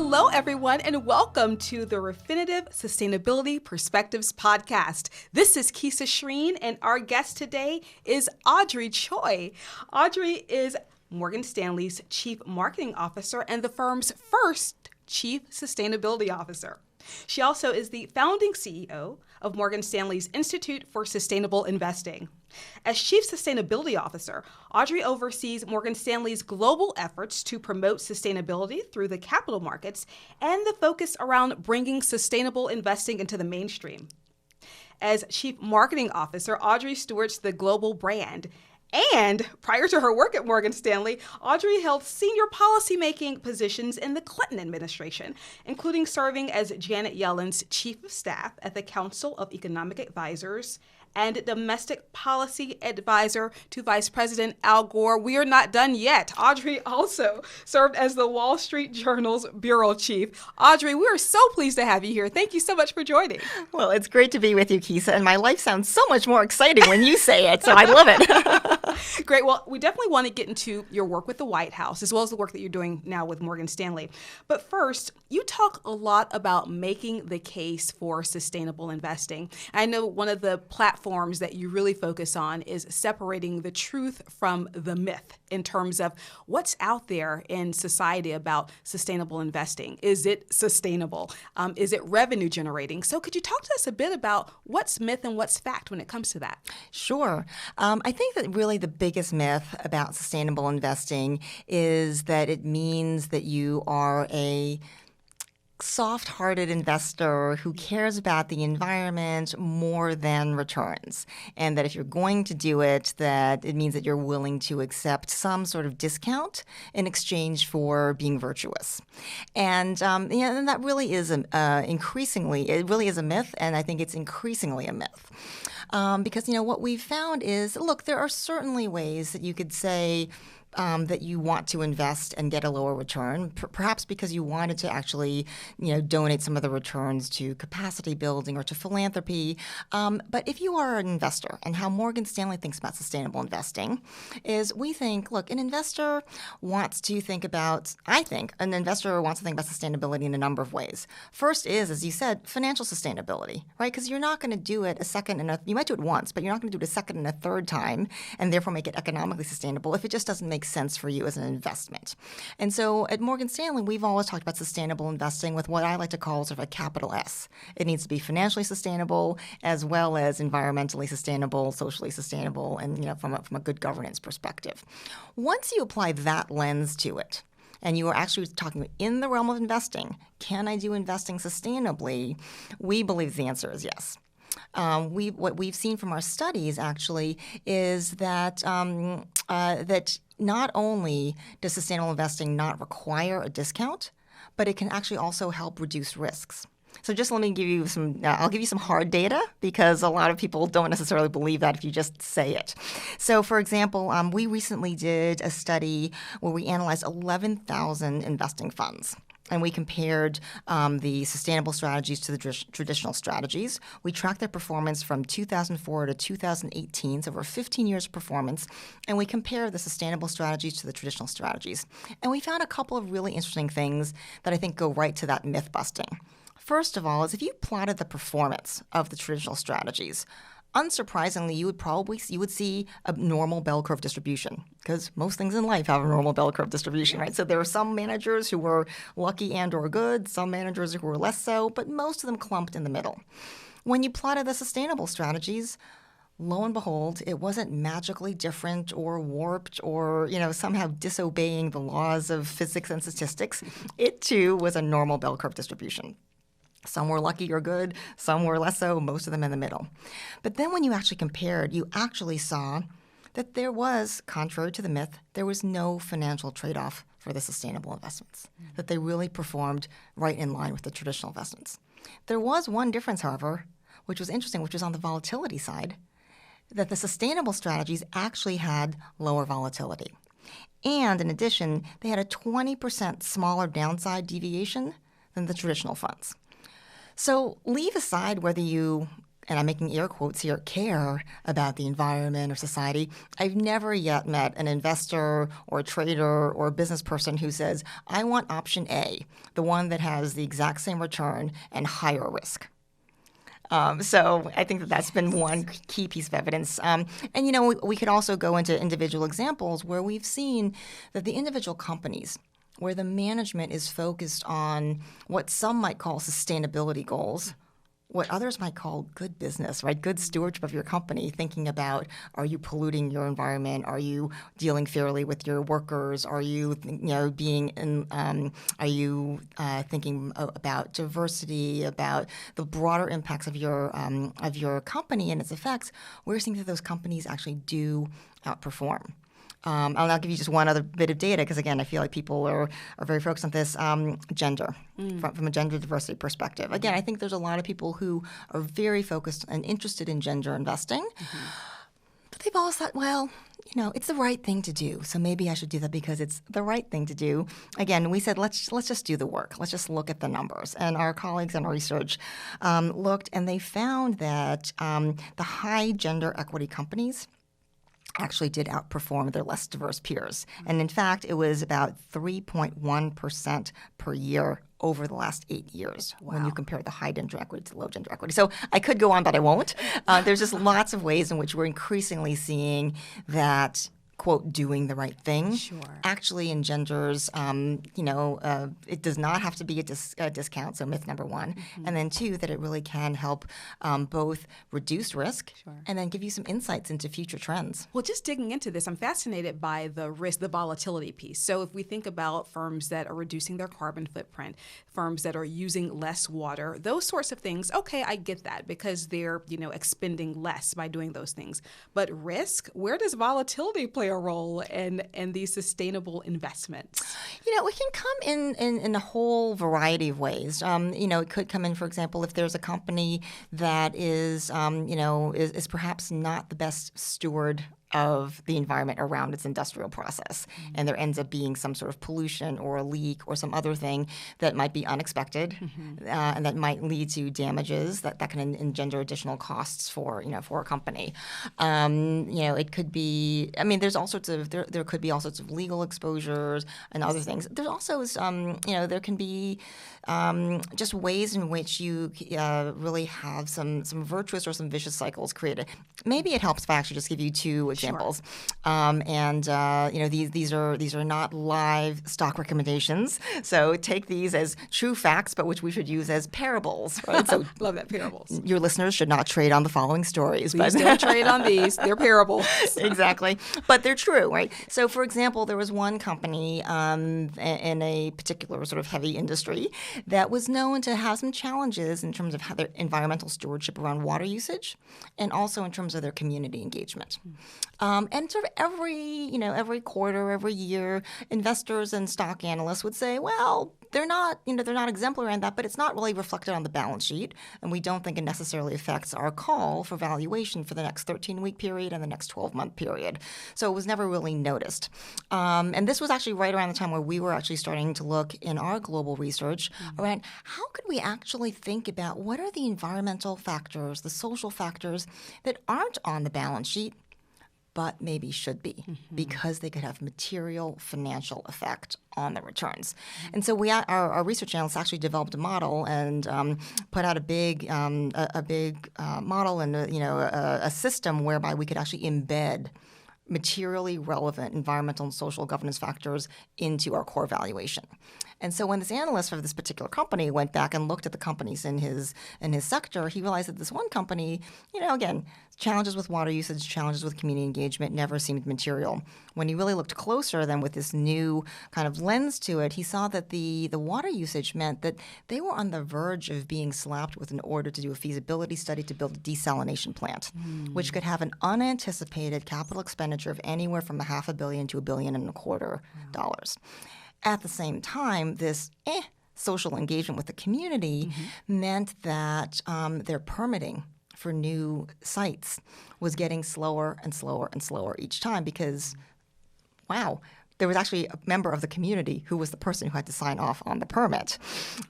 Hello, everyone, and welcome to the Refinitiv Sustainability Perspectives podcast. This is Keisha Shreen, and our guest today is Audrey Choi. Audrey is Morgan Stanley's Chief Marketing Officer and the firm's first Chief Sustainability Officer. She also is the founding CEO of Morgan Stanley's Institute for Sustainable Investing. As Chief Sustainability Officer, Audrey oversees Morgan Stanley's global efforts to promote sustainability through the capital markets and the focus around bringing sustainable investing into the mainstream. As Chief Marketing Officer, Audrey stewards the global brand. And prior to her work at Morgan Stanley, Audrey held senior policymaking positions in the Clinton administration, including serving as Janet Yellen's Chief of Staff at the Council of Economic Advisors and domestic policy advisor to Vice President Al Gore. We are not done yet. Audrey also served as the Wall Street Journal's bureau chief. Audrey, we are so pleased to have you here. Thank you so much for joining. Well, it's great to be with you, Keisha, and my life sounds so much more exciting when you say it, so I love it. Great. Well, we definitely want to get into your work with the White House, as well as the work that you're doing now with Morgan Stanley. But first, you talk a lot about making the case for sustainable investing. I know one of the platforms that you really focus on is separating the truth from the myth in terms of what's out there in society about sustainable investing. Is it sustainable? Is it revenue generating? So could you talk to us a bit about what's myth and what's fact when it comes to that? Sure. I think that really the biggest myth about sustainable investing is that it means that you are a soft-hearted investor who cares about the environment more than returns, and that if you're going to do it, that it means that you're willing to accept some sort of discount in exchange for being virtuous. And and that really is it really is a myth, and I think it's increasingly a myth. Because what we've found is, look, there are certainly ways that you could say that you want to invest and get a lower return, perhaps because you wanted to actually, donate some of the returns to capacity building or to philanthropy. But if you are an investor, and how Morgan Stanley thinks about sustainable investing is we think, look, an investor wants to think about sustainability in a number of ways. First is, as you said, financial sustainability, right? Because you're not going to do it you might do it once, but you're not going to do it a second and a third time and therefore make it economically sustainable if it just doesn't make sense for you as an investment. And so at Morgan Stanley, we've always talked about sustainable investing with what I like to call sort of a capital S. It needs to be financially sustainable as well as environmentally sustainable, socially sustainable, and from a good governance perspective. Once you apply that lens to it, and you are actually talking in the realm of investing, can I do investing sustainably? We believe the answer is yes. What we've seen from our studies actually is that that not only does sustainable investing not require a discount, but it can actually also help reduce risks. So just let me give you I'll give you some hard data because a lot of people don't necessarily believe that if you just say it. So for example, we recently did a study where we analyzed 11,000 investing funds. And we compared the sustainable strategies to the traditional strategies. We tracked their performance from 2004 to 2018, so over 15 years of performance. And we compared the sustainable strategies to the traditional strategies. And we found a couple of really interesting things that I think go right to that myth busting. First of all, is if you plotted the performance of the traditional strategies, unsurprisingly, you would see a normal bell curve distribution because most things in life have a normal bell curve distribution, right? So there are some managers who were lucky and or good, some managers who were less so, but most of them clumped in the middle. When you plotted the sustainable strategies, lo and behold, it wasn't magically different or warped or, somehow disobeying the laws of physics and statistics. It too was a normal bell curve distribution. Some were lucky or good, some were less so, most of them in the middle. But then when you actually compared, you actually saw that there was, contrary to the myth, there was no financial trade-off for the sustainable investments, that they really performed right in line with the traditional investments. There was one difference, however, which was interesting, which was on the volatility side, that the sustainable strategies actually had lower volatility. And in addition, they had a 20% smaller downside deviation than the traditional funds. So leave aside whether you and I'm making air quotes here, care about the environment or society, I've never yet met an investor or a trader or a business person who says, I want option A, the one that has the exact same return and higher risk. So I think that's been one key piece of evidence. And, we could also go into individual examples where we've seen that the individual companies where the management is focused on what some might call sustainability goals, what others might call good business, right? Good stewardship of your company, thinking about, are you polluting your environment? Are you dealing fairly with your workers? Are you, thinking about diversity, about the broader impacts of your company and its effects? We're seeing that those companies actually do outperform. I'll now give you just one other bit of data because, again, I feel like people are very focused on this. Gender, from a gender diversity perspective. Again, I think there's a lot of people who are very focused and interested in gender investing. But they've always thought, well, it's the right thing to do. So maybe I should do that because it's the right thing to do. Again, we said, let's just do the work. Let's just look at the numbers. And our colleagues in our research looked, and they found that the high gender equity companies actually did outperform their less diverse peers. And in fact, it was about 3.1% per year over the last 8 years when you compare the high gender equity to low gender equity. So I could go on, but I won't. There's just lots of ways in which we're increasingly seeing that, quote, doing the right thing actually engenders, it does not have to be a discount, so myth number one. And then two, that it really can help both reduce risk and then give you some insights into future trends. Well, just digging into this, I'm fascinated by the risk, the volatility piece. So if we think about firms that are reducing their carbon footprint, firms that are using less water, those sorts of things, okay, I get that because they're, expending less by doing those things. But risk, where does volatility play a role in these sustainable investments? It can come in a whole variety of ways. It could come in, for example, if there's a company that is perhaps not the best steward of the environment around its industrial process. And there ends up being some sort of pollution or a leak or some other thing that might be unexpected and that might lead to damages that can engender additional costs for a company. It could be, there's all sorts of, there could be all sorts of legal exposures and other things. There's also, there can be just ways in which you really have some virtuous or some vicious cycles created. Maybe it helps if I actually just give you two examples. These are not live stock recommendations. So take these as true facts, but which we should use as parables. Right? So love that, parables. Your listeners should not trade on the following stories. Please don't trade on these. They're parables. Exactly. But they're true, right? So for example, there was one company in a particular sort of heavy industry that was known to have some challenges in terms of how their environmental stewardship around water usage and also in terms of their community engagement. And sort of every quarter, every year, investors and stock analysts would say, well, they're not exemplary on that, but it's not really reflected on the balance sheet, and we don't think it necessarily affects our call for valuation for the next 13-week period and the next 12-month period. So it was never really noticed. And this was actually right around the time where we were actually starting to look in our global research around how could we actually think about what are the environmental factors, the social factors that aren't on the balance sheet, but maybe should be because they could have material financial effect on the returns. And so our research analysts actually developed a model and put out a big model and a system whereby we could actually embed materially relevant environmental and social governance factors into our core valuation. And so when this analyst for this particular company went back and looked at the companies in his sector, he realized that this one company, again, challenges with water usage, challenges with community engagement never seemed material. When he really looked closer then with this new kind of lens to it, he saw that the water usage meant that they were on the verge of being slapped with an order to do a feasibility study to build a desalination plant, which could have an unanticipated capital expenditure of anywhere from $500 million to $1.25 billion. At the same time, this social engagement with the community meant that their permitting for new sites was getting slower and slower and slower each time because, wow, there was actually a member of the community who was the person who had to sign off on the permit.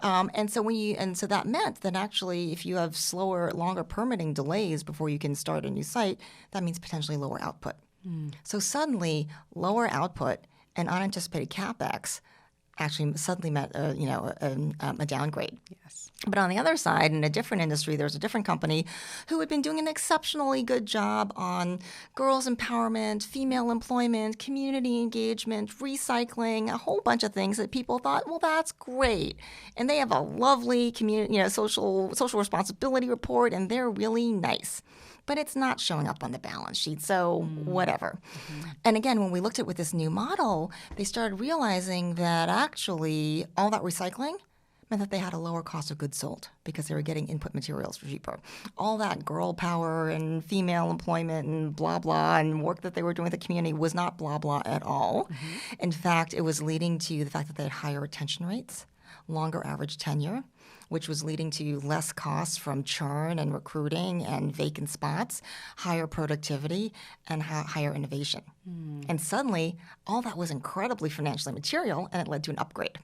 And so that meant that actually if you have longer permitting delays before you can start a new site, that means potentially lower output. So suddenly lower output and unanticipated CapEx actually suddenly meant a downgrade. Yes. But on the other side, in a different industry, there's a different company who had been doing an exceptionally good job on girls' empowerment, female employment, community engagement, recycling, a whole bunch of things that people thought, well, that's great. And they have a lovely community, social responsibility report, and they're really nice. But it's not showing up on the balance sheet, so whatever. And again, when we looked at with this new model, they started realizing that actually all that recycling meant that they had a lower cost of goods sold because they were getting input materials for cheaper. All that girl power and female employment and blah, blah, and work that they were doing with the community was not blah, blah at all. In fact, it was leading to the fact that they had higher retention rates, longer average tenure, which was leading to less costs from churn and recruiting and vacant spots, higher productivity, and higher innovation. And suddenly, all that was incredibly financially material, and it led to an upgrade.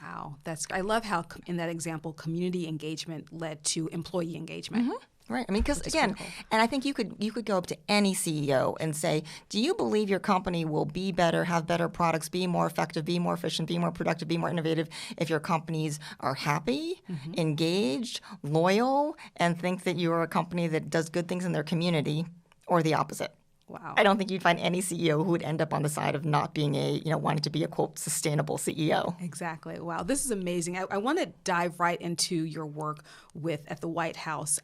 Wow. I love how in that example, community engagement led to employee engagement. Right. I mean, because again, critical. And I think you could go up to any CEO and say, do you believe your company will be better, have better products, be more effective, be more efficient, be more productive, be more innovative if your companies are happy, engaged, loyal, and think that you're a company that does good things in their community, or the opposite? Wow. I don't think you'd find any CEO who would end up on the side of not being wanting to be a, quote, sustainable CEO. Exactly. Wow. This is amazing. I want to dive right into your work at the White House.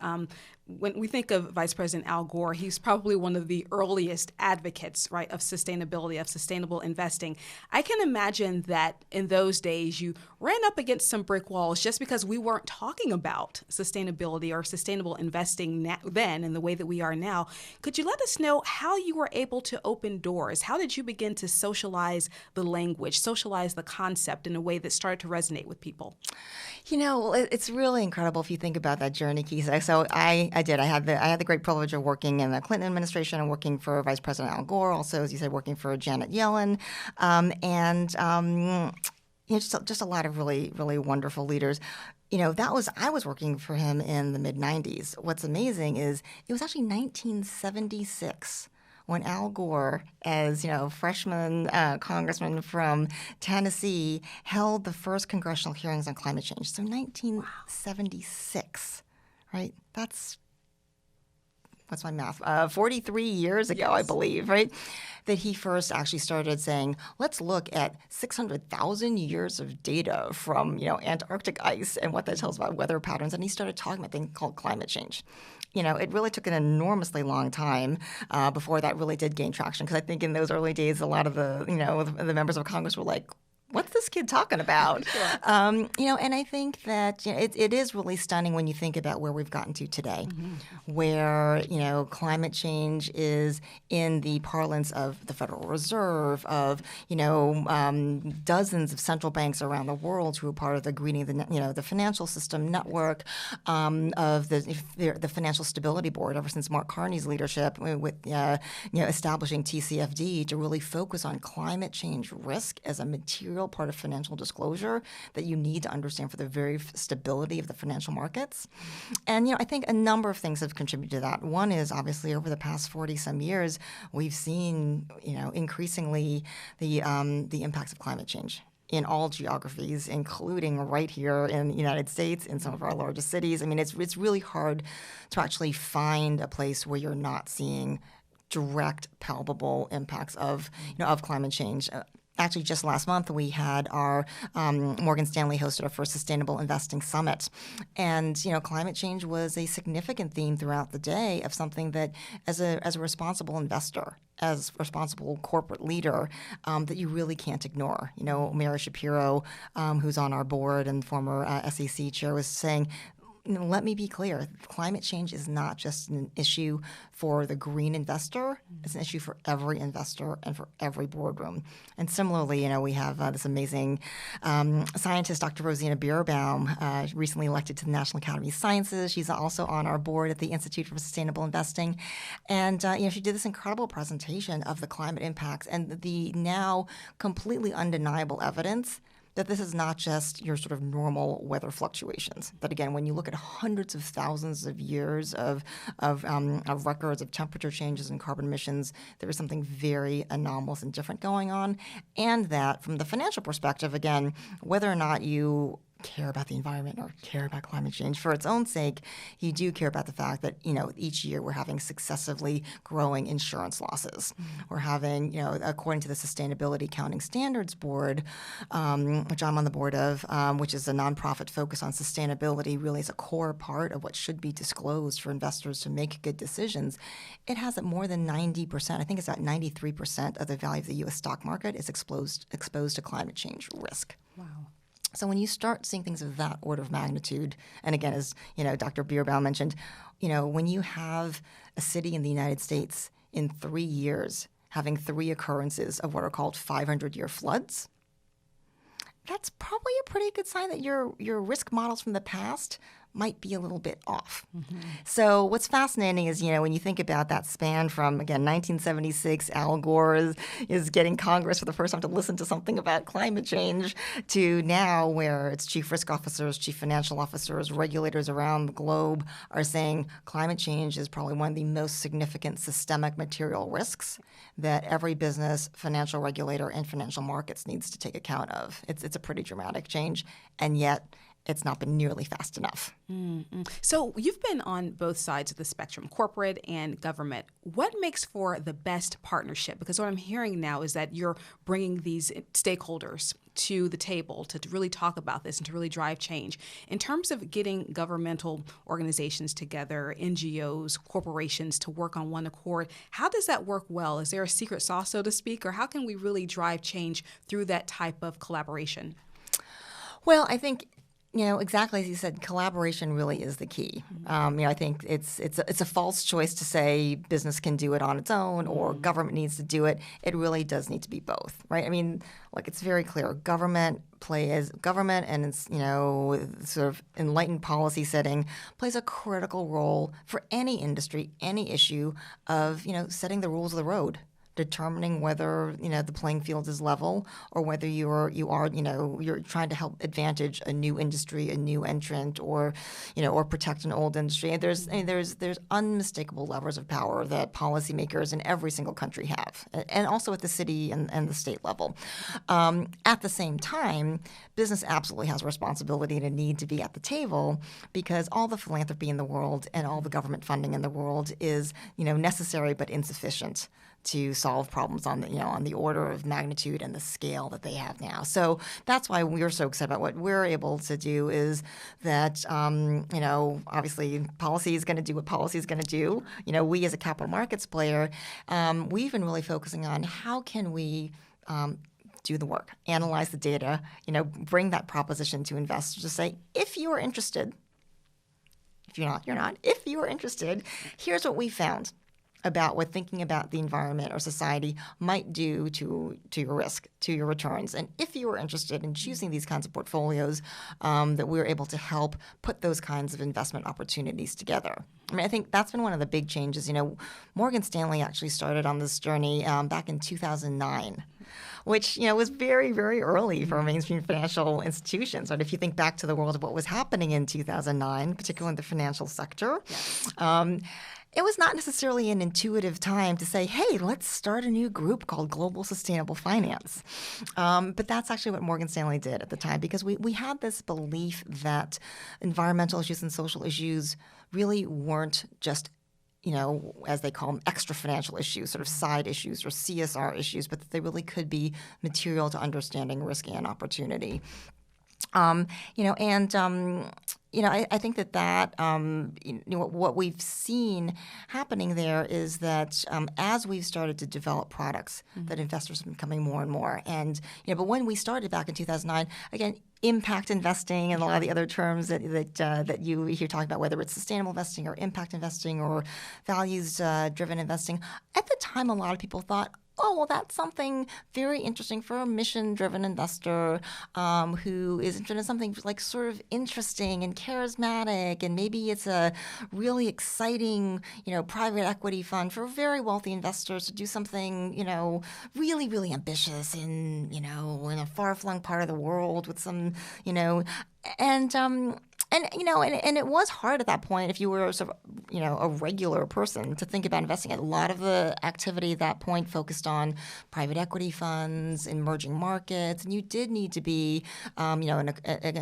When we think of Vice President Al Gore, he's probably one of the earliest advocates, right, of sustainability, of sustainable investing. I can imagine that in those days you ran up against some brick walls just because we weren't talking about sustainability or sustainable investing then in the way that we are now. Could you let us know how you were able to open doors? How did you begin to socialize the language, socialize the concept in a way that started to resonate with people? It's really incredible if you think about that journey, Kisa. So I did. I had the great privilege of working in the Clinton administration and working for Vice President Al Gore. Also, as you said, working for Janet Yellen, just a lot of really, really wonderful leaders. I was working for him in the mid-'90s. What's amazing is it was actually 1976 when Al Gore, as freshman congressman from Tennessee, held the first congressional hearings on climate change. So 1976, right? What's my math? 43 years ago, yes. I believe, right? That he first actually started saying, let's look at 600,000 years of data from, Antarctic ice and what that tells about weather patterns. And he started talking about a thing called climate change. It really took an enormously long time before that really did gain traction. Because I think in those early days, a lot of the members of Congress were like, what's this kid talking about? Sure. And I think that it is really stunning when you think about where we've gotten to today, where climate change is in the parlance of the Federal Reserve, of dozens of central banks around the world who are part of the greening the financial system network, of the Financial Stability Board ever since Mark Carney's leadership with establishing TCFD to really focus on climate change risk as a material part of financial disclosure that you need to understand for the very stability of the financial markets. And I think a number of things have contributed to that. One is obviously over the past 40-some years, we've seen increasingly the impacts of climate change in all geographies, including right here in the United States, in some of our largest cities. I mean, it's really hard to actually find a place where you're not seeing direct, palpable impacts of climate change. Actually, just last month, we had our Morgan Stanley hosted our first Sustainable Investing Summit. And, climate change was a significant theme throughout the day of something that, as a responsible investor, as a responsible corporate leader, that you really can't ignore. Mary Shapiro, who's on our board and former SEC chair, was saying, let me be clear. Climate change is not just an issue for the green investor. It's an issue for every investor and for every boardroom. And similarly, we have this amazing scientist, Dr. Rosina Bierbaum, recently elected to the National Academy of Sciences. She's also on our board at the Institute for Sustainable Investing. And she did this incredible presentation of the climate impacts and the now completely undeniable evidence that this is not just your sort of normal weather fluctuations. That again, when you look at hundreds of thousands of years of records of temperature changes and carbon emissions, there is something very anomalous and different going on. And that from the financial perspective, again, whether or not you care about the environment or care about climate change for its own sake, you do care about the fact that, each year we're having successively growing insurance losses. We're having, according to the Sustainability Accounting Standards Board, which I'm on the board of, which is a nonprofit focus on sustainability, really is a core part of what should be disclosed for investors to make good decisions. It has that more than 90%, I think it's at 93% of the value of the U.S. stock market is exposed to climate change risk. Wow. So when you start seeing things of that order of magnitude, and again, as Dr. Bierbaum mentioned, when you have a city in the United States in 3 years having 3 occurrences of what are called 500-year floods, that's probably a pretty good sign that your risk models from the past might be a little bit off. So what's fascinating is, when you think about that span from, again, 1976, Al Gore is getting Congress for the first time to listen to something about climate change, to now where it's chief risk officers, chief financial officers, regulators around the globe are saying climate change is probably one of the most significant systemic material risks that every business, financial regulator, and financial markets needs to take account of. It's a pretty dramatic change, and yet it's not been nearly fast enough. Mm-hmm. So you've been on both sides of the spectrum, corporate and government. What makes for the best partnership? Because what I'm hearing now is that you're bringing these stakeholders to the table to really talk about this and to really drive change. In terms of getting governmental organizations together, NGOs, corporations to work on one accord, how does that work well? Is there a secret sauce, so to speak, or how can we really drive change through that type of collaboration? Well, I think exactly as you said, collaboration really is the key. I think it's a false choice to say business can do it on its own or government needs to do it. It really does need to be both, right? I mean, it's very clear. Government and its sort of enlightened policy setting plays a critical role for any industry, any issue of setting the rules of the road, determining whether the playing field is level or whether you're trying to help advantage a new industry, a new entrant, or protect an old industry. And there's unmistakable levers of power that policymakers in every single country have, and also at the city and the state level. At the same time, business absolutely has a responsibility and a need to be at the table, because all the philanthropy in the world and all the government funding in the world is necessary but insufficient to solve problems on the order of magnitude and the scale that they have now. So that's why we're so excited about what we're able to do, is that obviously policy is going to do what policy is going to do. We as a capital markets player, we've been really focusing on how can we do the work, analyze the data, bring that proposition to investors to say, if you are interested, if you're not, you're not. If you are interested, here's what we found about what thinking about the environment or society might do to your risk, to your returns. And if you are interested in choosing these kinds of portfolios, that we're able to help put those kinds of investment opportunities together. I mean, I think that's been one of the big changes. Morgan Stanley actually started on this journey back in 2009. Which was very, very early for mainstream financial institutions. And if you think back to the world of what was happening in 2009, particularly in the financial sector, it was not necessarily an intuitive time to say, hey, let's start a new group called Global Sustainable Finance. But that's actually what Morgan Stanley did at the time, because we had this belief that environmental issues and social issues really weren't just as they call them, extra financial issues, sort of side issues or CSR issues, but that they really could be material to understanding risk and opportunity. I think that what we've seen happening there is that as we've started to develop products, that investors are becoming more and more. And but when we started back in 2009, again, impact investing and a lot of the other terms that you hear talking about, whether it's sustainable investing or impact investing or values-driven investing, at the time, a lot of people thought, oh, well, that's something very interesting for a mission-driven investor who is interested in something like sort of interesting and charismatic, and maybe it's a really exciting, private equity fund for very wealthy investors to do something, really, really ambitious in a far-flung part of the world with some, and it was hard at that point if you were sort of, a regular person to think about investing. A lot of the activity at that point focused on private equity funds, emerging markets, and you did need to be, an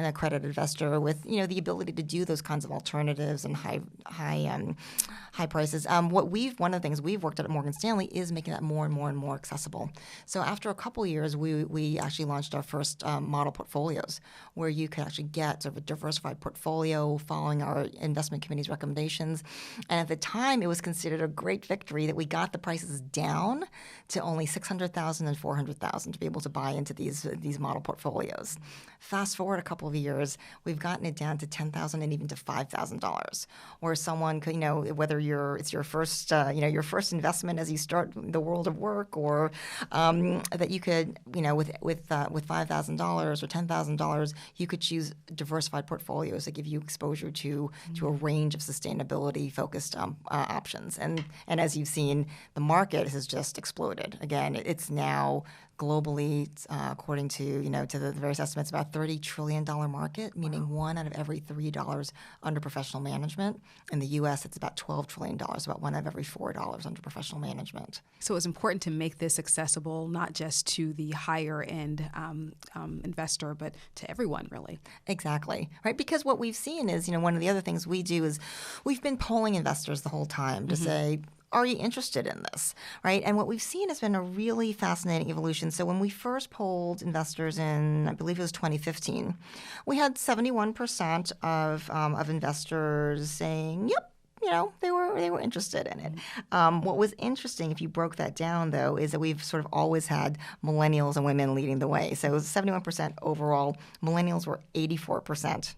accredited investor with, the ability to do those kinds of alternatives and high prices. One of the things we've worked at Morgan Stanley is making that more and more and more accessible. So after a couple of years, we actually launched our first model portfolios, where you could actually get sort of a diversified portfolio following our investment committee's recommendations. And at the time, it was considered a great victory that we got the prices down to only $600,000 and $400,000 to be able to buy into these model portfolios. Fast forward a couple of years, we've gotten it down to $10,000 and even to $5,000, where someone could, whether it's your first investment as you start the world of work, or that you could, with $5,000 or $10,000, you could choose diversified portfolios that give you exposure to a range of sustainability-focused options. And as you've seen, the market has just exploded. Again, it's now globally, according to to the various estimates, about $30 trillion market, meaning $1 out of every $3 under professional management. In the U.S., it's about $12 trillion, about $1 out of every $4 under professional management. So it's important to make this accessible, not just to the higher end investor, but to everyone, really. Exactly, right? Because what we've seen is, one of the other things we do is we've been polling investors the whole time to say, are you interested in this, right? And what we've seen has been a really fascinating evolution. So when we first polled investors in, I believe it was 2015, we had 71% of investors saying, yep, they were interested in it. What was interesting, if you broke that down, though, is that we've sort of always had millennials and women leading the way. So 71% overall. Millennials were 84%.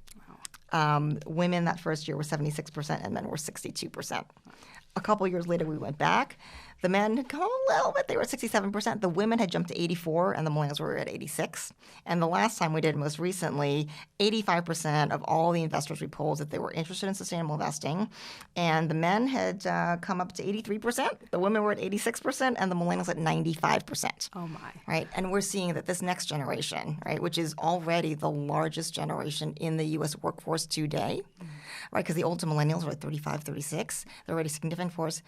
Wow. Women that first year were 76%, and men were 62%. A couple of years later, we went back. The men had come a little bit. They were at 67%. The women had jumped to 84%, and the millennials were at 86%. And the last time we did, most recently, 85% of all the investors we polled that they were interested in sustainable investing. And the men had come up to 83%. The women were at 86%, and the millennials at 95%. Oh, my. Right? And we're seeing that this next generation, right, which is already the largest generation in the U.S. workforce today, right, because the older millennials are at 35, 36. They're already significant for us.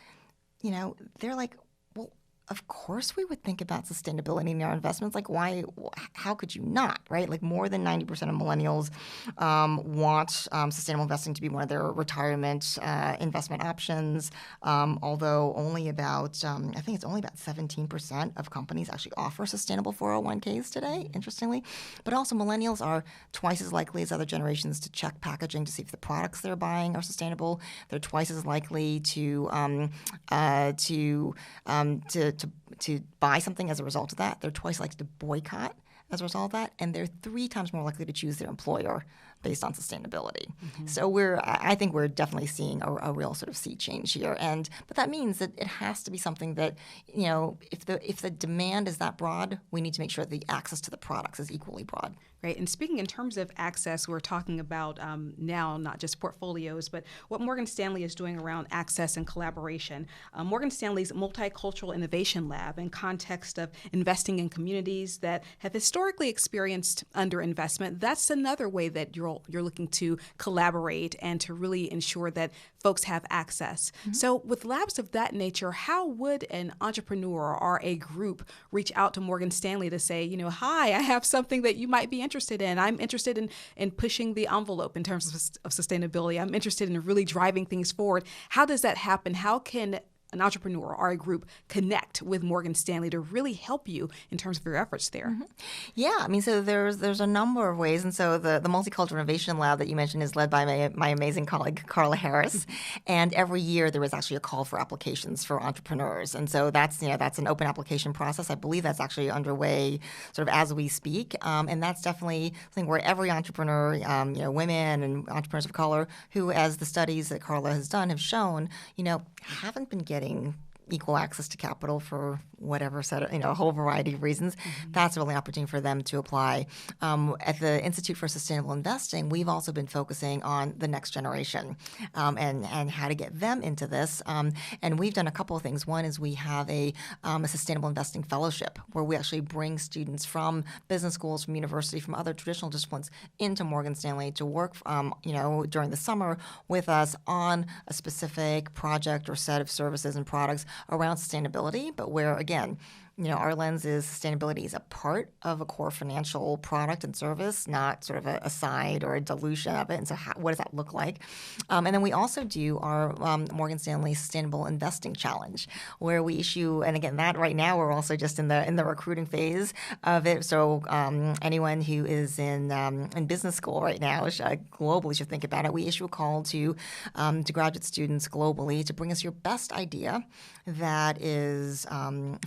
They're like, well, of course we would think about sustainability in our investments. Like, why? How could you not, right? Like, more than 90% of millennials want sustainable investing to be one of their retirement investment options, although only about, I think it's only about 17% of companies actually offer sustainable 401ks today, interestingly. But also millennials are twice as likely as other generations to check packaging to see if the products they're buying are sustainable. They're twice as likely to buy something as a result of that. They're twice likely to boycott as a result of that, and they're 3 times more likely to choose their employer based on sustainability. Mm-hmm. So I think we're definitely seeing a real sort of sea change here, but that means that it has to be something that, if the demand is that broad, we need to make sure that the access to the products is equally broad. Right. And speaking in terms of access, we're talking about now not just portfolios, but what Morgan Stanley is doing around access and collaboration. Morgan Stanley's Multicultural Innovation Lab, in context of investing in communities that have historically experienced underinvestment, that's another way that you're looking to collaborate and to really ensure that folks have access. Mm-hmm. So with labs of that nature, how would an entrepreneur or a group reach out to Morgan Stanley to say, hi, I have something that you might be interested in. I'm interested in pushing the envelope in terms of sustainability. I'm interested in really driving things forward. How does that happen? How can an entrepreneur or a group connect with Morgan Stanley to really help you in terms of your efforts there? Mm-hmm. Yeah, I mean, so there's a number of ways. And so the Multicultural Innovation Lab that you mentioned is led by my amazing colleague, Carla Harris. And every year there is actually a call for applications for entrepreneurs. And so that's an open application process. I believe that's actually underway sort of as we speak. And that's definitely something where every entrepreneur, women and entrepreneurs of color who, as the studies that Carla has done have shown, haven't been getting equal access to capital for whatever set of, a whole variety of reasons. Mm-hmm. That's really an opportunity for them to apply. At the Institute for Sustainable Investing, we've also been focusing on the next generation and how to get them into this. And we've done a couple of things. One is we have a sustainable investing fellowship where we actually bring students from business schools, from university, from other traditional disciplines into Morgan Stanley to work, during the summer with us on a specific project or set of services and products around sustainability, but where, again, our lens is sustainability is a part of a core financial product and service, not sort of a side or a dilution of it. And so what does that look like? And then we also do our Morgan Stanley Sustainable Investing Challenge, where we issue, and again, that right now we're also just in the recruiting phase of it. So anyone who is in business school right now, globally should think about it. We issue a call to graduate students globally to bring us your best idea that is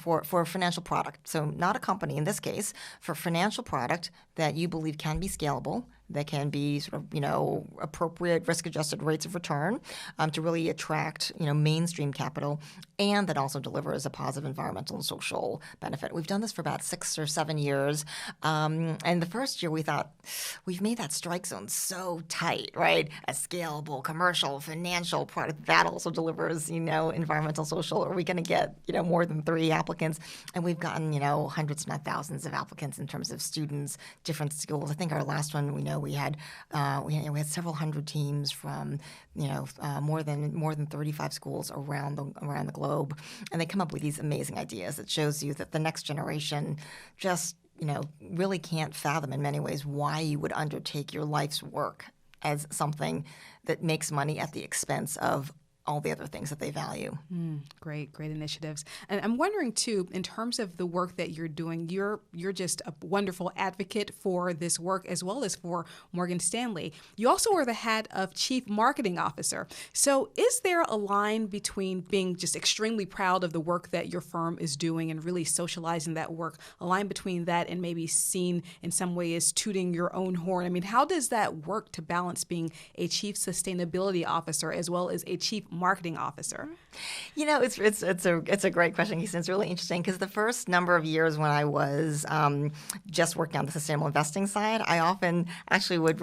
for a financial product. So not a company in this case, for a financial product that you believe can be scalable, that can be sort of, appropriate risk-adjusted rates of return to really attract, mainstream capital, and that also delivers a positive environmental and social benefit. We've done this for about 6 or 7 years. And the first year we thought, we've made that strike zone so tight, right? A scalable, commercial, financial product that also delivers, environmental, social. Are we going to get, more than 3 applicants? And we've gotten, hundreds, not thousands of applicants in terms of students, different schools. I think our last one, we had several hundred teams from more than 35 schools around the globe, and they come up with these amazing ideas that shows you that the next generation just really can't fathom in many ways why you would undertake your life's work as something that makes money at the expense of all the other things that they value. Great initiatives. And I'm wondering too, in terms of the work that you're doing, you're just a wonderful advocate for this work as well as for Morgan Stanley. You also wear the hat of Chief Marketing Officer. So is there a line between being just extremely proud of the work that your firm is doing and really socializing that work, a line between that and maybe seen in some way as tooting your own horn? I mean, how does that work to balance being a Chief Sustainability Officer as well as a Chief Marketing Officer? It's a great question, Keisha. It's really interesting because the first number of years when I was just working on the sustainable investing side, I often actually would,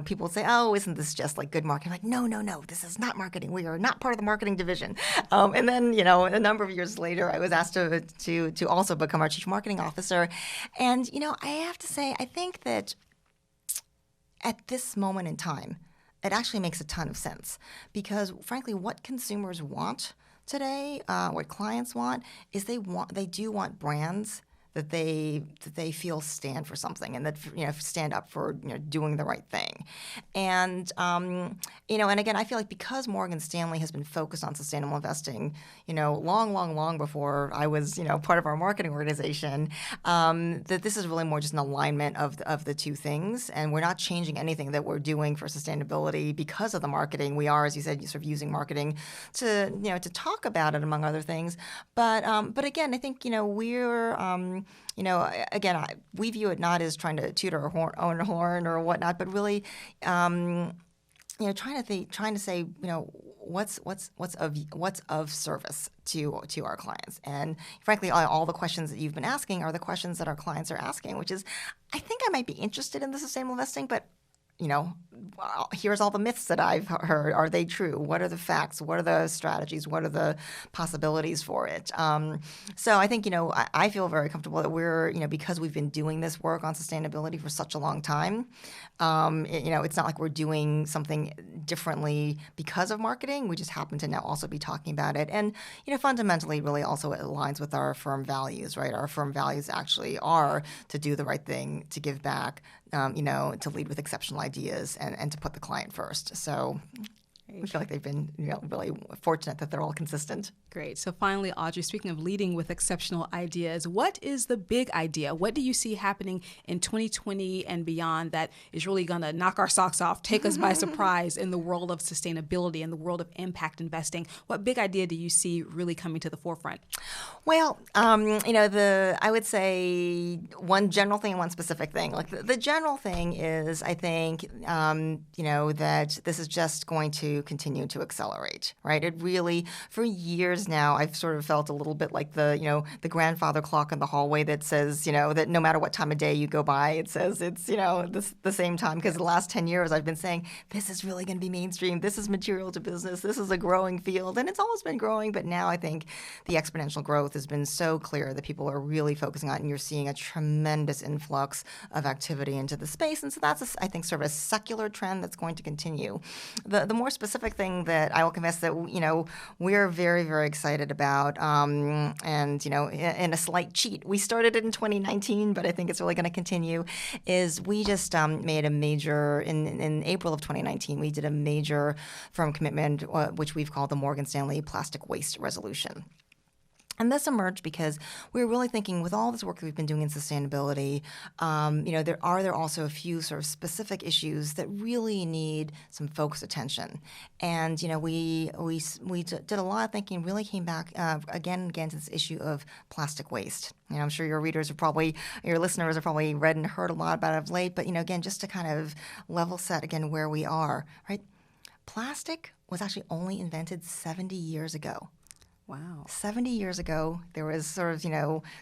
people would say, "Oh, isn't this just like good marketing?" I'm like, no, this is not marketing. We are not part of the marketing division. And then, a number of years later, I was asked to also become our Chief Marketing Officer. And, I have to say, I think that at this moment in time, it actually makes a ton of sense because, frankly, what consumers want today, what clients want, is they do want brands that they feel stand for something and that stand up for doing the right thing, and and again, I feel like because Morgan Stanley has been focused on sustainable investing, long before I was part of our marketing organization, that this is really more just an alignment of the two things, and we're not changing anything that we're doing for sustainability because of the marketing. We are, as you said, sort of using marketing to to talk about it among other things, but again, I think we're again, we view it not as trying to toot our own horn or whatnot, but really, trying to say, what's of service to our clients. And frankly, all the questions that you've been asking are the questions that our clients are asking, which is, I think I might be interested in the sustainable investing, but here's all the myths that I've heard. Are they true? What are the facts? What are the strategies? What are the possibilities for it? So I think, I feel very comfortable that we're, because we've been doing this work on sustainability for such a long time, it's not like we're doing something differently because of marketing. We just happen to now also be talking about it. And, fundamentally, really also it aligns with our firm values, right? Our firm values actually are to do the right thing, to give back, to lead with exceptional ideas and to put the client first. So We feel like they've been really fortunate that they're all consistent. Great. So finally, Audrey, speaking of leading with exceptional ideas, what is the big idea? What do you see happening in 2020 and beyond that is really going to knock our socks off, take us by surprise in the world of sustainability and the world of impact investing? What big idea do you see really coming to the forefront? Well, I would say one general thing and one specific thing. Like the general thing is, I think, that this is just going to continue to accelerate, right? It really, for years now, I've sort of felt a little bit like the grandfather clock in the hallway that says, that no matter what time of day you go by, it says it's, the same time. Because the last 10 years I've been saying, this is really going to be mainstream. This is material to business. This is a growing field. And it's always been growing. But now I think the exponential growth has been so clear that people are really focusing on it. And you're seeing a tremendous influx of activity into the space. And so that's, I think, sort of a secular trend that's going to continue. The more specific thing that I will confess that we're very, very excited about, and in a slight cheat, we started it in 2019, but I think it's really going to continue. Is we just made a major in April of 2019. We did a major firm commitment, which we've called the Morgan Stanley Plastic Waste Resolution. And this emerged because we were really thinking, with all this work that we've been doing in sustainability, there are also a few sort of specific issues that really need some focused attention. And we did a lot of thinking, really came back again and again to this issue of plastic waste. I'm sure your listeners have probably read and heard a lot about it of late. But again, just to kind of level set again where we are, right? Plastic was actually only invented 70 years ago. Wow. 70 years ago, there was sort of,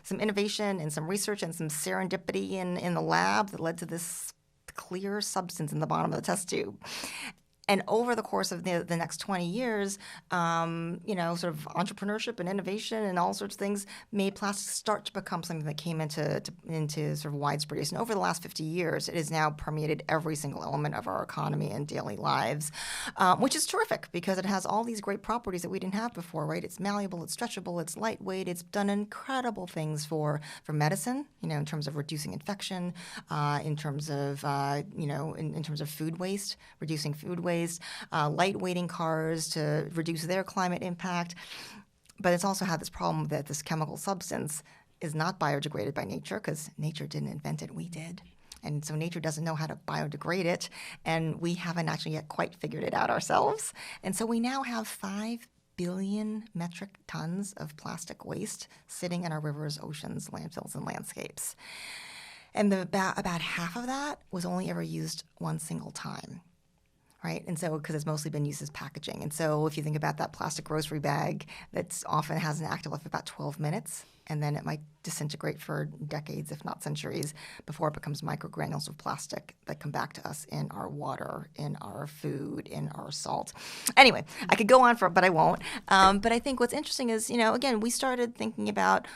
some innovation and some research and some serendipity in the lab that led to this clear substance in the bottom of the test tube. And over the course of the next 20 years, sort of entrepreneurship and innovation and all sorts of things made plastic start to become something that came into sort of widespread use. And over the last 50 years, it has now permeated every single element of our economy and daily lives, which is terrific because it has all these great properties that we didn't have before, right? It's malleable, it's stretchable, it's lightweight, it's done incredible things for medicine, in terms of reducing infection, in terms of, in terms of food waste, reducing food waste. Lightweighting cars to reduce their climate impact. But it's also had this problem that this chemical substance is not biodegraded by nature because nature didn't invent it, we did. And so nature doesn't know how to biodegrade it, and we haven't actually yet quite figured it out ourselves. And so we now have 5 billion metric tons of plastic waste sitting in our rivers, oceans, landfills, and landscapes. And about half of that was only ever used one single time. Right, and so because it's mostly been used as packaging. And so if you think about that plastic grocery bag that often has an active life of about 12 minutes, and then it might disintegrate for decades, if not centuries, before it becomes microgranules of plastic that come back to us in our water, in our food, in our salt. Anyway, I could go on but I won't. But I think what's interesting is, again, we started thinking about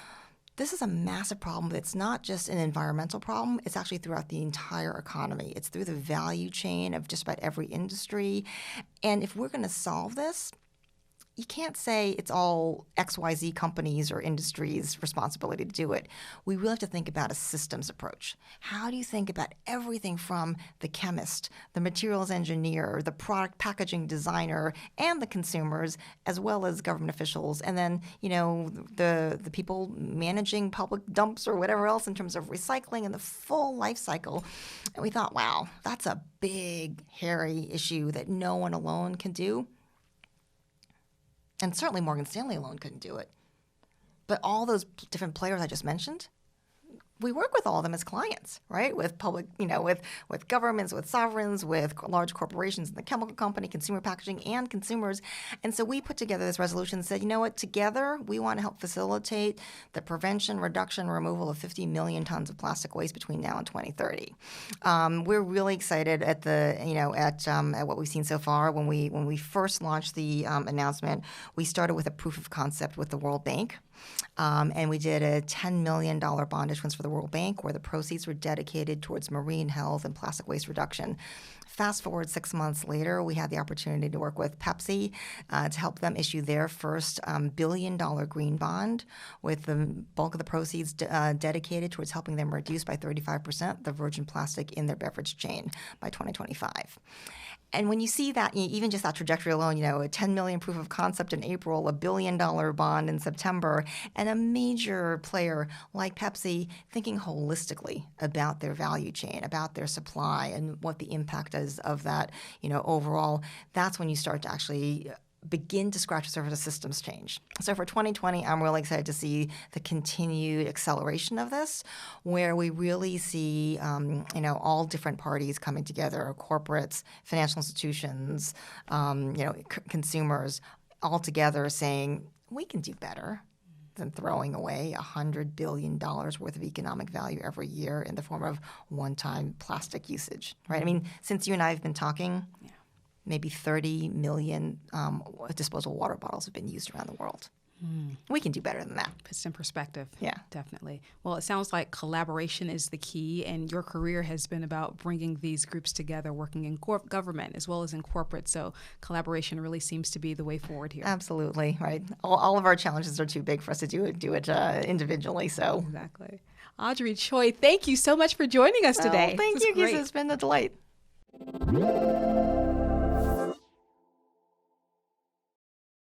this is a massive problem. It's not just an environmental problem. It's actually throughout the entire economy. It's through the value chain of just about every industry. And if we're going to solve this, you can't say it's all XYZ companies or industries' responsibility to do it. We really have to think about a systems approach. How do you think about everything from the chemist, the materials engineer, the product packaging designer, and the consumers, as well as government officials, and then, the people managing public dumps or whatever else in terms of recycling and the full life cycle. And we thought, wow, that's a big, hairy issue that no one alone can do. And certainly Morgan Stanley alone couldn't do it. But all those different players I just mentioned, we work with all of them as clients, right? With public, with governments, with sovereigns, with large corporations, the chemical company, consumer packaging, and consumers. And so we put together this resolution and said, together we want to help facilitate the prevention, reduction, removal of 50 million tons of plastic waste between now and 2030. We're really excited at at what we've seen so far. When we first launched the announcement, we started with a proof of concept with the World Bank. And we did a $10 million bond issuance for the World Bank where the proceeds were dedicated towards marine health and plastic waste reduction. Fast forward 6 months later, we had the opportunity to work with Pepsi to help them issue their first $1 billion green bond with the bulk of the proceeds dedicated towards helping them reduce by 35% the virgin plastic in their beverage chain by 2025. And when you see that, even just that trajectory alone, a 10 million proof of concept in April, a $1 billion bond in September, and a major player like Pepsi thinking holistically about their value chain, about their supply, and what the impact is of that, overall, that's when you start to actually begin to scratch the surface of systems change. So for 2020, I'm really excited to see the continued acceleration of this, where we really see, all different parties coming together, corporates, financial institutions, consumers, all together saying, we can do better than throwing away $100 billion worth of economic value every year in the form of one-time plastic usage, right? I mean, since you and I have been talking, maybe 30 million disposable water bottles have been used around the world. We can do better than that. Puts in perspective. Yeah. Definitely. Well, it sounds like collaboration is the key, and your career has been about bringing these groups together, working in government as well as in corporate. So collaboration really seems to be the way forward here. Absolutely, right? All of our challenges are too big for us to do it individually. So exactly. Audrey Choi, thank you so much for joining us today. Thank you, Kisa. It's been a delight.